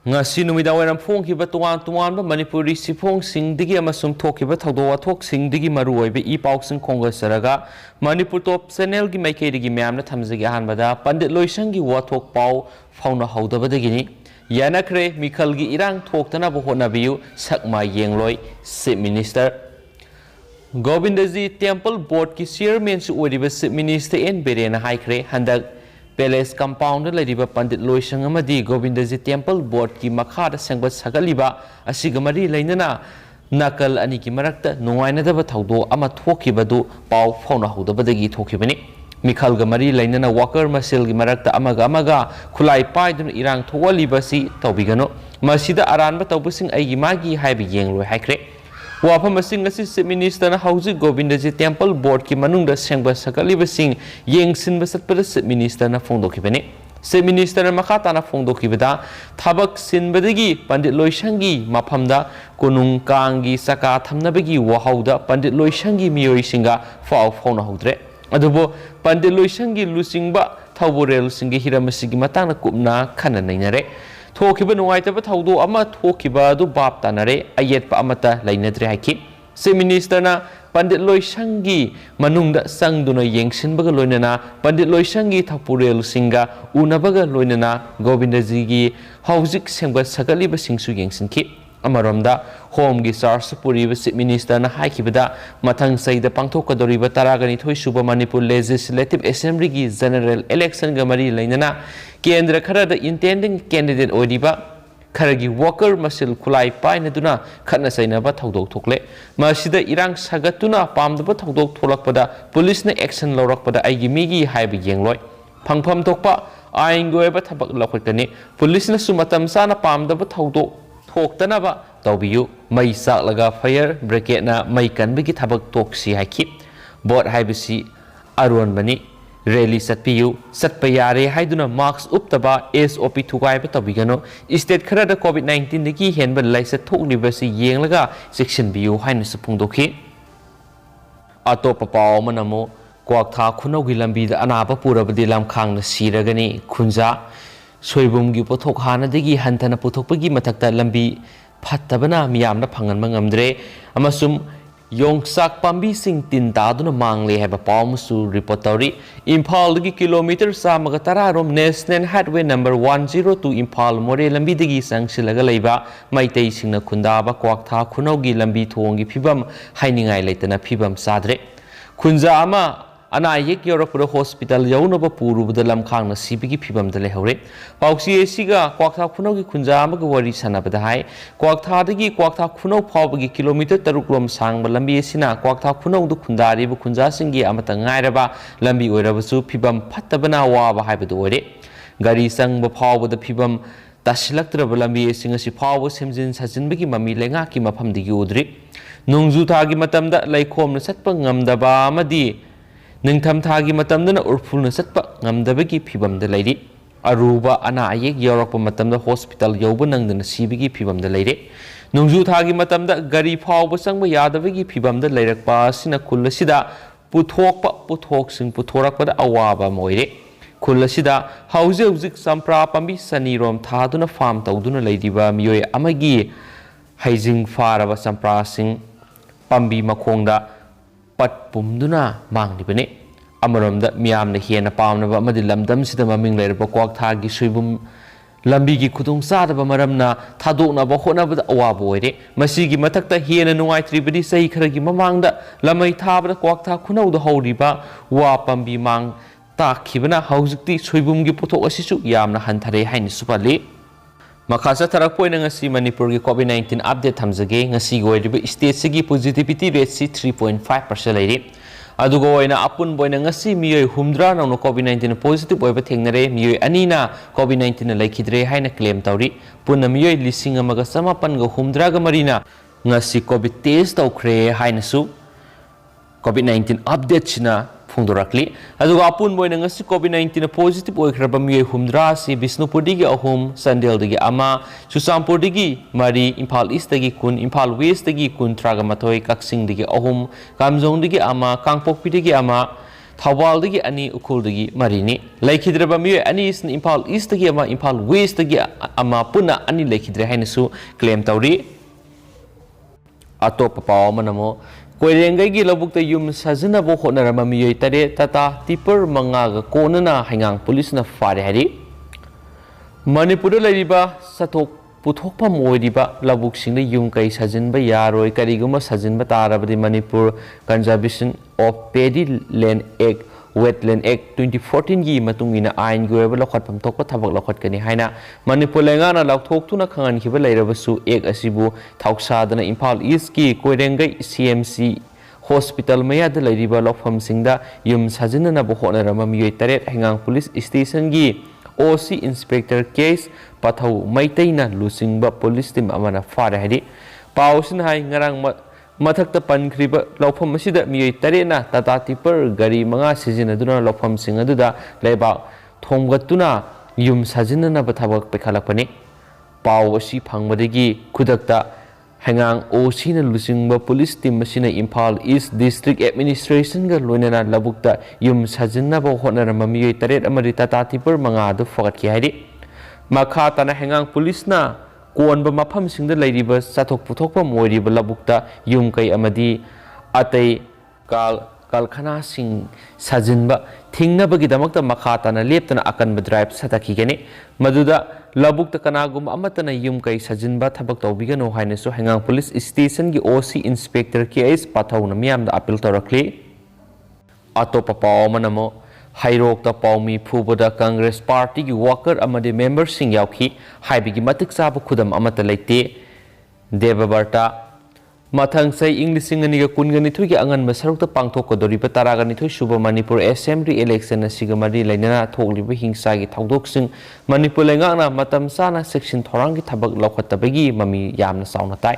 ngasi numida waram phongkiba tuan manipuri sifong singdigi amasum thokiba thawdo wathok singdigi maru oibe I pausing kongasaraga manipur top channel gi maikeidigi myamna thamjagi ahanbada pandit loisang gi wathok pau fauna haudabadagini leihankhre mikhal gi irang thoktana bo honabiu sakma yengloi chief minister Govindaji Temple Board ki chairman su oiriba chief minister CM Biren haikre handak Palace compound lariba pandit loisang amadi Govindaji Temple Board ki makhada sangbat sagaliba asigamari lainana nakal ani ki marakta nuwainadaba thawdo ama thokibadu pau fauna haudabadagi thokibani mikhal gamari lainana worker masil gi marakta amaga khulai paidun irang thowaliba si tawbigano masida aranba tawbusing aigi magi haibi yengloi haikre wafam asing asi chief minister na hauji Govindaji Temple Board ki manungda sengba sakaliba sing yengsinba satpada chief minister na phongdokibani chief minister na makata na phongdokibada thabak sinbadagi pandit loisangi maphamda kunung kangi saka thamnabagi wahauda pandit loisangi miyoi singa fau fauna haudre adubo pandit loisangi lusingba thawborel singi hiramasigi matangna kupna khana nainare thokiba nuwaitaba thawdo ama thokiba du bap tanare ayetpa amata lainadre haiki chief minister na pandit loisangi manungda sangduna yengsinbaga loinana pandit loisangi thapurel singa unabaga loinana Govindaji gi haujik sengba sagaliba singsu yengsinki amaromda home gi charge puriba chief minister na haikibada mathang saida pangthokadoriba taragani thoisuba Manipur Legislative Assembly gi general election ga mari lainana kendra kharada intending candidate oiriba kharagi worker masil khulai painaduna khatna sainaba thawdok thokle masida irang sagatuna pamdaba thawdok tholakpada police na action lawrakpada aigi migi haiba yengloi phangpham thokpa ain goeba thabak lakhotani police na sumatam sana pamdaba thawdok thoktanaba tawbiyu mai saklaga fire brigade na mai kanbigi thabak toksi haiki board haibisi aron bani rally satpiyu satpayare haiduna marks uptaba SOP thugaiba tabigano state kharada COVID-19 dagi henba laisa thoklibasi yenglaga section biyu haina supungdoki atopa paw manamo kwaktha khunaugi lambi da anaba purabadi lamkhang na siragani khunja soibumgi pothok hanadagi hantana pothokpagi mathakta lambi phattabana miyamna phanganma ngamdre amasum yongsak pambi sing tin taduna mangle haba pawmusu report tawri Imphal dagi kilometer samaga tararom national highway number 102 Imphal more lambi dagi sangsilaga leiba maitei singna khundaba kwaktha khunaugi lambi thongi phibam hainingai leitana phibam sadre khunja ama ana yek yorakpura hospital yaunaba purubada lamkhangna sibigi phibamda lehore pausi esiga kwaktha khunaugi khunja amaga wari sanabada hai kwaktha dagi kwaktha khunau phawbagi kilometer 3 rom sangba lambi esina kwaktha khunau du khundari bu khunja singi amata ngairaba lambi oirabasu phibam phattabana waba haibadu ore gari sangba phawbada phibam tasilaktraba lambi esinga si phawbo semjin sajinbagi mami lenga ki maphamdigi udri nungju thagi matamda laikhomna satpa ngamdaba amadi ningtham thagi matamdana urphulna satpa ngamdabagi phibamda leiri aruba ana ayek yorakpa matamda hospital yauba nangdana sibigi phibamda leire nungju thagi matamda gari phawba sangba yadabagi phibamda leirakpa sina kullasida puthoksin puthorakpada awaba moire kullasida hauzik sampra pambi sanirom thaduna farm tawduna leiriba miyoi amagi haijing faraba sampra sing pambi makhongda pat pumduna manglibane amaramda miyamna hena pamnaba amadi lamdam sida maming leirba kwaktha gi suibum lambi gi khudung sadaba maramna thadokna ba honabada awaba oire masigi mathakta hena nungaitribadi sei kharagi mamangda lamai thabada kwaktha khunauda horiba wa pambi mang takhibana haujikti suibum gi pothok asisu yamna hanthare haini supali Makasa tarakpoina ngasi Manipur gi COVID-19 update thamjage ngasi goiriba state sigi positivity rate si 3.5% leiri adugo oina apun boina ngasi miyoi humdra nangno COVID-19 positive oiba thengnare miyoi anina COVID-19 laikhidre haina claim tawri punna miyoi lising amaga samapan ga humdra ga marina ngasi COVID test tawkhre haina su COVID-19 update china phungdorakli aduga apun boina ngasi COVID-19 positive oikraba miyoi humdra si Bisnupur digi ahum Sandel digi ama Chusampur digi mari Imphal East digi kun Imphal West digi kun Tragamathoi Kaksing digi ahum Kamjong digi ama Kangpokpi digi ama Thawaldagi ani Ukhulgi Marini. Laikhidraba miyo ani is Impal Eastagi ama Impal Westagi ama puna ani laikhidre hainasu claim tauri. Atop paw manamo Koirengai labuk the yum Sazina Bohona Ramamiyo Tare Tata Tipper Mangaga Konana Hangang Police na Fari Hari Manipur Ladiba Satok Puthokpa Moidiba Labuk Sing the Yumkai Sajin Bayaro Kariguma Sajin Batara the Manipur Conservation of Paddy Land Act Wetland Act 2014 gi matungina ain goeba lokhat pam tokpa thabak lokhat kani haina Manipur lengana laukthok tuna khangan khiba leirabasu ek asibu thausadana Impal East ki Koirengai CMC Hospital mayad leiriba lokpham singda yum sajinana bo hona ramamiyoi taret hangang police station gi OC Inspector Case Pathau Maitaina Lusingba Police Team amana fare hadi pausin hai ngarang Mathakta Pankriba Lopam Masida Mui Tarena Tata Tipper Gari Manga Sizinaduna Lopam Singaduda Leba Tomgatuna Yum Sajinana Batabak Pekalapani Pau Shi Pangmadigi Kudakta Hangang Osina Lusingba Police Team Machina Impal East District Administration Galunana Labukta Yum Sajina Bohona Mami Taret Amarita Tata Tipper Manga the Fogat Kiadi Makatana Hangang Police na Kuanba mapam singda lairiba sathok puthokpa moiriba labukta yumkai amadi atei kalkhana sing sajinba thingnabagi damakta makhatana leptana akanba drive satakigani maduda labukta kanagum amatana yumkai sajinba thabak tawbigano hainasu hangang police station gi OC Inspector KS Pathauna miyamda appeal torakli atopa pawamanamo Hairokta Paumi Pubada Congress Party ki worker amade member sing yauki haibigi matik sabu khudam amata leite Debabarta Mathang sai English singaniga kungani thugi angan masarukta pangthok ko dori pataragani thu Suba Manipur Assembly election asigamari lainana thokliba hingsa gi thaudok sing Manipur lengana matam sana section thorang gi thabak lokhatabagi mami yamna sauna tai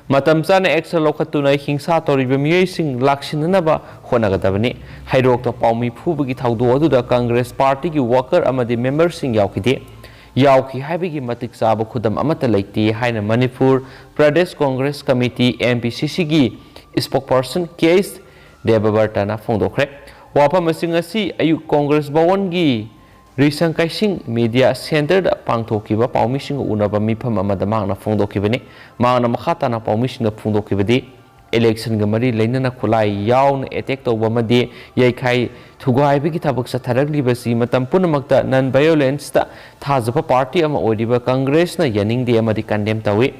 Matam sana extra lokhatuna hingsa toriba miyai sing lakshinanaba honagadabani Hairokta Paumi Phubugi thaudo aduda Congress Party ki worker amadi member sing yaukide Yauki haibigi matik sabu khudam amata leite haina Manipur Pradesh Congress Committee MPCC gi spokesperson Case Debabartana Fongdokre Wapa masingasi ayu Congress Bawon gi Risang Kaising Media Center da pangthokiba paumising unaba mifam amada mangna fongdokibani mangna makhatana paumising fongdokibadi election gamari lainana khulai yawn attack to bamadi yaikhai thugai bi thabak sa tharagli basi matam punamakta non violence ta thajapa party ama odiba Congress na yaning de amadi condemn tawi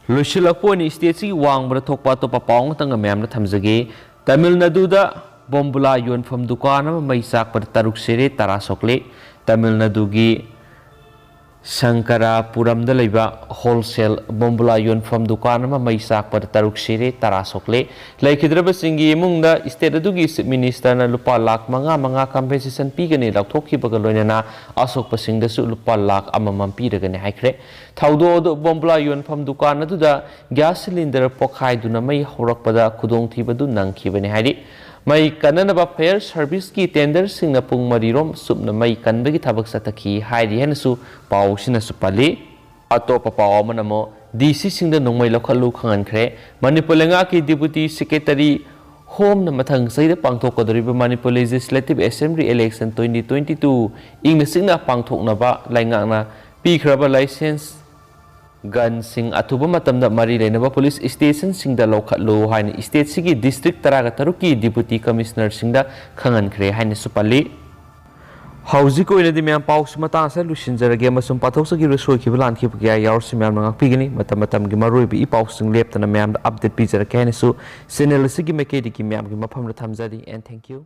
Lushilaponi state si wangbra thokpa to papaung tanga memna thamjage Tamil Nadu da Bombula yon from Dukana Maisak per Taruk Sere Tarasokle Tamil Nadu gi Sankara Puram de Leva wholesale Bombula yon from Dukana Maisak per Taruk Sere Tarasokle like Hidraba Singi Munda State Dugi Minister na Lupa Lak Manga compensation pigani Laktoki Bagalona Asok Pasing the Lupa Lak Amampi the Gane Taudo Bombula yon from Dukana to the gas cylinder Pokai Dunamai Horokpada Kudong Tibadu Nanki Benehadi Mai kananaba fair service ki tender singna pung marirom subna mai kanbagi thabak sataki hairi henasu paw sinasu pali atopa paw manamo DC singda nongmai lokhalu khangankhre Manipur lenga ki deputy secretary home na mathang saida pangthok kodoriba Manipur Legislative Assembly election 2022 ingna singna pangthoknaba laingana pikhraba license gun sing atuba matamda mari lenaba police station singda lokhatlo haina state sigi district taraga taruki deputy commissioner singda khangankhre haina supali hauji ko ina di myam paw sumata sa lusinjarage masum pathosagi resoi ki balan ki pya yaur simyam ngak pigini matam gi maroi bi paw sing leptana myam update pijara kaina su channel sigi mekedi ki myam gi mafam la thamjari and thank you